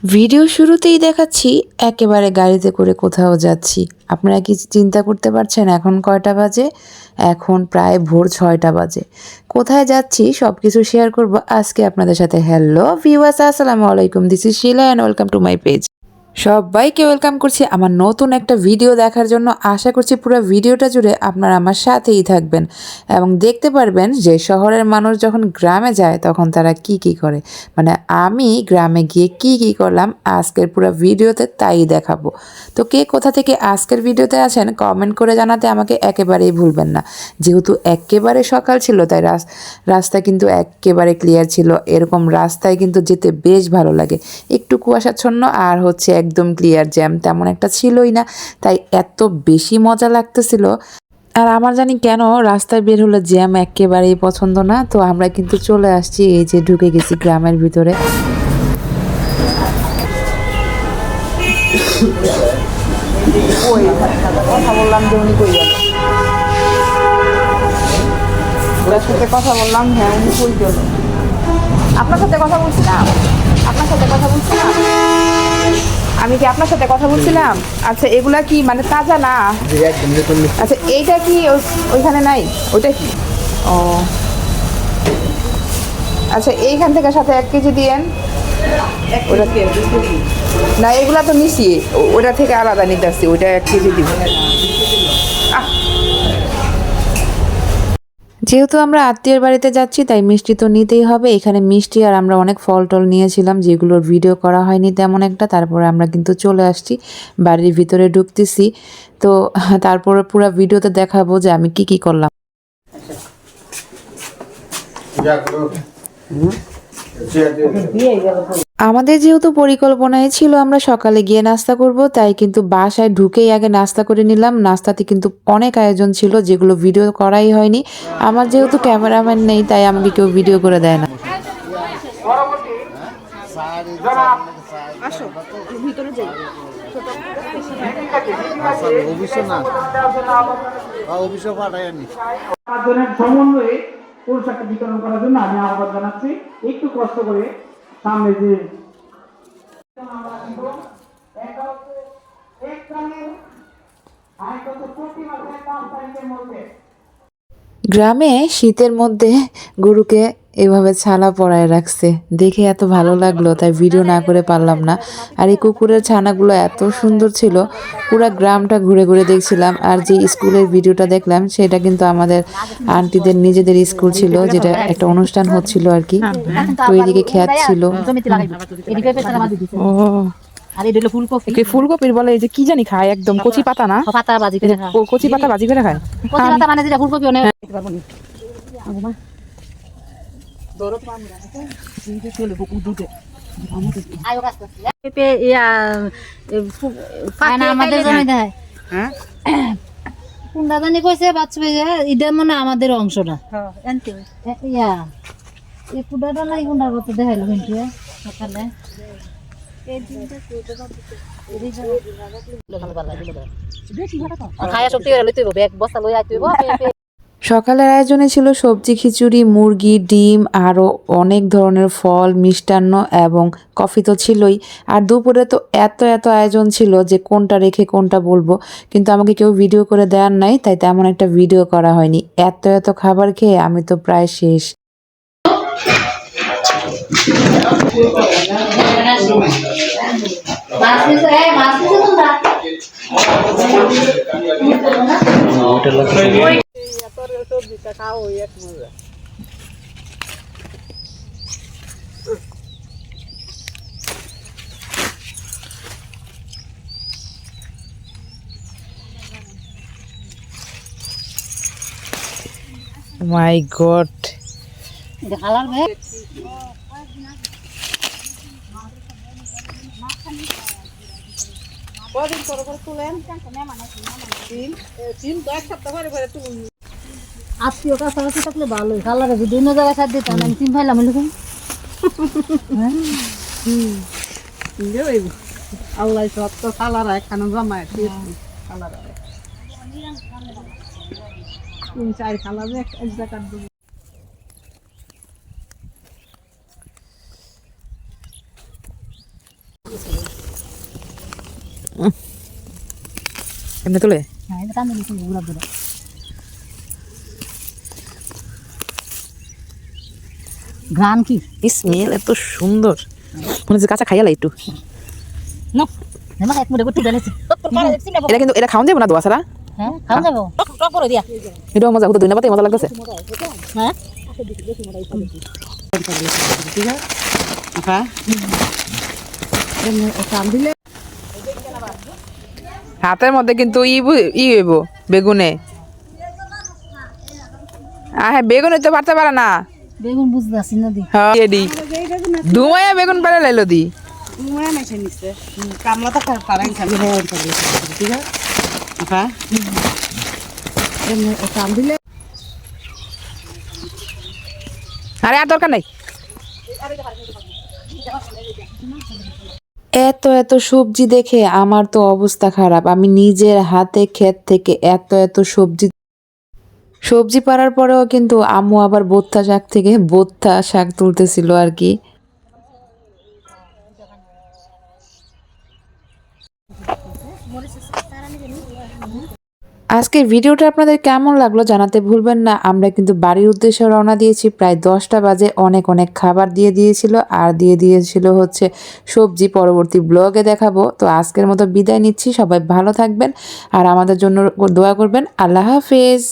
Video শুরুতেই দেখাচ্ছি একেবারে গাড়িতে করে কোথাও যাচ্ছি। আপনারা কি চিন্তা করতে পারছেন এখন কয়টা বাজে? এখন প্রায় ভোর ৬টা বাজে। কোথায় যাচ্ছি সব কিছু শেয়ার করব আজকে আপনাদের সাথে। হ্যালো ভিউয়ার্স, আসসালামু আলাইকুম, this is Shila and welcome to my page. সবাইকে ওয়েলকাম করছি আমার নতুন একটা ভিডিও দেখার জন্য। আশা করছি পুরো ভিডিওটা জুড়ে আপনারা আমার সাথেই থাকবেন এবং দেখতে পারবেন যে শহরের মানুষ যখন গ্রামে যায় তখন তারা কি করে। মানে আমি গ্রামে গিয়ে কি করলাম আজকের পুরো ভিডিওতে তাই দেখাবো। তো কে কোথা থেকে আজকের ভিডিওতে আছেন কমেন্ট করে জানাতে আমাকে একেবারেই ভুলবেন না। যেহেতু একেবারে সকাল ছিল তাই রাস্তা কিন্তু একেবারে ক্লিয়ার ছিল। এরকম রাস্তায় কিন্তু যেতে বেশ ভালো লাগে। একটু কুয়াশাচ্ছন্ন আর হচ্ছে একদম ক্লিয়ার, জ্যাম তেমন একটা ছিলই না, তাই এত বেশি মজা লাগতেছিল। আর আমার জানি কেন রাস্তায় বের হলে জ্যাম একেবারেই পছন্দ না। তো আমরা কিন্তু চলে আসছি, এই যে ঢুকে গেছি গ্রামের ভিতরে। কথা বললাম যে উনি কই গেল, ওর সাথে কথা বললাম, হ্যাঁ উনি কই গেল। আপনার সাথে কথা বলছিলাম, আপনার সাথে কথা বলছিলাম, আমি কি আপনার সাথে কথা বলছিলাম? আচ্ছা এগুলা কি মানে তাজা না? আচ্ছা এইটা কি ওইখানে নাই? ওইটা কি? ও আচ্ছা, এইখান থেকে সাথে 1 কেজি দিয়েন। ওটা না, এগুলা তো নিছি, ওটা থেকে আলাদা নিতে আসছি, ওইটা 1 কেজি দিব। যেহেতু আমরা আত্মীয়ের বাড়িতে যাচ্ছি তাই মিষ্টি তো নিতেই হবে। এখানে মিষ্টি আর আমরা অনেক ফল টল নিয়েছিলাম যেগুলোর ভিডিও করা হয়নি তেমন একটা। তারপরে আমরা কিন্তু চলে আসছি, বাড়ির ভিতরে ঢুকতেছি। তো তারপরে পুরো ভিডিওতে দেখাবো যে আমি কি করলাম। আমাদের যেহেতু পরিকল্পনায় ছিল আমরা সকালে গিয়ে নাস্তা করব, তাই কিন্তু বাসায় ঢুকেই আগে নাস্তা করে নিলাম। নাস্তাতে কিন্তু অনেক আয়োজন ছিল যেগুলো ভিডিও করাই হয়নি। আমার যেহেতু ক্যামেরাম্যান নেই তাই আমাকে কেউ ভিডিও করে দেয় না। পোশাকটা বিতরণ করার জন্য আমি আহ্বান জানাচ্ছি, একটু কষ্ট করে সামনে যে গ্রামে শীতের মধ্যে গরুকে এভাবে ছানা পরায় রাখছে, দেখে এত ভালো লাগলো তাই ভিডিও না করে পারলাম না। আর এই কুকুরের ছানাগুলো এত সুন্দর ছিল, পুরো গ্রামটা ঘুরে ঘুরে দেখছিলাম। আর যে স্কুলের ভিডিওটা দেখলাম সেটা কিন্তু আমাদের আন্টিদের নিজেদের স্কুল ছিল, যেটা একটা অনুষ্ঠান হচ্ছিল আর কি। তো এইদিকে খেত ছিল। ও আর এটা হলো ফুলকপি। ফুলকপির বলে এই যে কি জানি খায়, একদম কচি পাতা না? পাতা ভাজি করে খায়। কচি পাতা ভাজি করে খায়। কচি পাতা মানে যেটা ফুলকপি অনেক খেতে পারবো না। পেঁপে ইয়া আমাদের জমি দেয়। হ্যাঁ কুন্ডা জানি কইছে বাচ্চা এটা মনে আমাদের অংশটা। ইয়া এই কুন্ডাটা নাই, কুন্ডার কথা দেখাইলো কিন্তু সকালে সকালের আয়োজনে ছিল সবজি, খিচুড়ি, মুরগি, ডিম, আরও অনেক ধরনের ফল, মিষ্টান্ন এবং কফি তো ছিলই। আর দুপুরে তো এত আয়োজন ছিল যে কোনটা রেখে কোনটা বলবো, কিন্তু আমাকে কেউ ভিডিও করে দেওয়ার নাই তাই তেমন একটা ভিডিও করা হয়নি। এত খাবার খেয়ে আমি তো প্রায় শেষ। মাই গড, আত্মীয় কাছাকাছি থাকলে ভালোই, কালারে যদি অন্য জায়গায় সার দিতাম আমি চিন ফাইলাম এরকম। আল্লাহ সব তো কালার একখানে জমায় কালার 3-4 কালার এক জায়গায় এমনি তুলে হ্যাঁ এটা কান্দে নিচে ঘুরা ঘুরা ঘ্রাণ কি স্মেল এত সুন্দর, মনে হচ্ছে কাঁচা খাইয়ালা একটু। না নেমা এক মুড়ে করতে দেলেছে এটা কিন্তু এটা খাওয়া যাবে না দোয়া ছাড়া। হ্যাঁ খাওয়া যাবো টক করে দিয়া এটাও মজা, হতো দুই পাতে মজা লাগতেছে। হ্যাঁ হাতের মধ্যে কিন্তু ই হইব বেগুনে। হ্যাঁ বেগুনে তো পারতে পারে না। বেগুন বুঝতে আসি না দি হ্যাঁ এডি ধুমাইয়া বেগুন পারে লাইলো দি। কামলা তো পারেন খালি ঠিক আছে আপা কাম দিলে আরে আর দরকার নাই। এত এত সবজি দেখে আমার তো অবস্থা খারাপ। আমি নিজের হাতে ক্ষেত থেকে এত এত সবজি পাড়ার পরেও কিন্তু আম্মু আবার বোত্তা শাক থেকে বোত্তা শাক তুলতেছিল আর কি। আজকের ভিডিওটা আপনাদের কেমন লাগলো জানাতে ভুলবেন না। আমরা কিন্তু বাড়ির উদ্দেশ্যে রওনা দিয়েছি, প্রায় 10টা বাজে। অনেক অনেক খাবার দিয়ে দিয়েছিল আর দিয়ে দিয়েছিল হচ্ছে সবজি। পরবর্তী ব্লগে দেখাবো। তো আজকের মতো বিদায় নিচ্ছি, সবাই ভালো থাকবেন আর আমাদের জন্য দোয়া করবেন। আল্লাহ হাফেজ।